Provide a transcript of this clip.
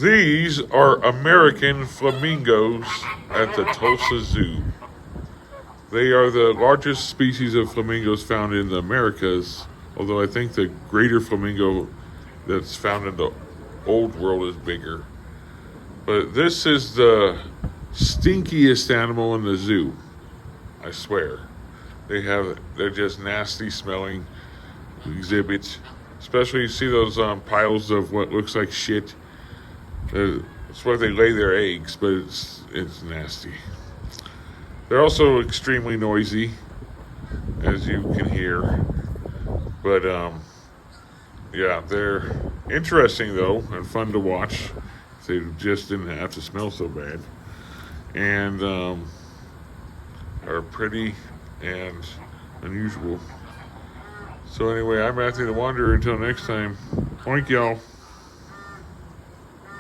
These are American flamingos at the Tulsa Zoo. They are the largest species of flamingos found in the Americas, although I think the greater flamingo that's found in the old world is bigger. But this is the stinkiest animal in the zoo, I swear. They're just nasty smelling exhibits. Especially you see those piles of what looks like shit. It's where they lay their eggs, but it's nasty. They're also extremely noisy, as you can hear. But yeah, they're interesting though and fun to watch. They just didn't have to smell so bad, and are pretty and unusual. So anyway, I'm Matthew the Wanderer. Until next time, oink y'all.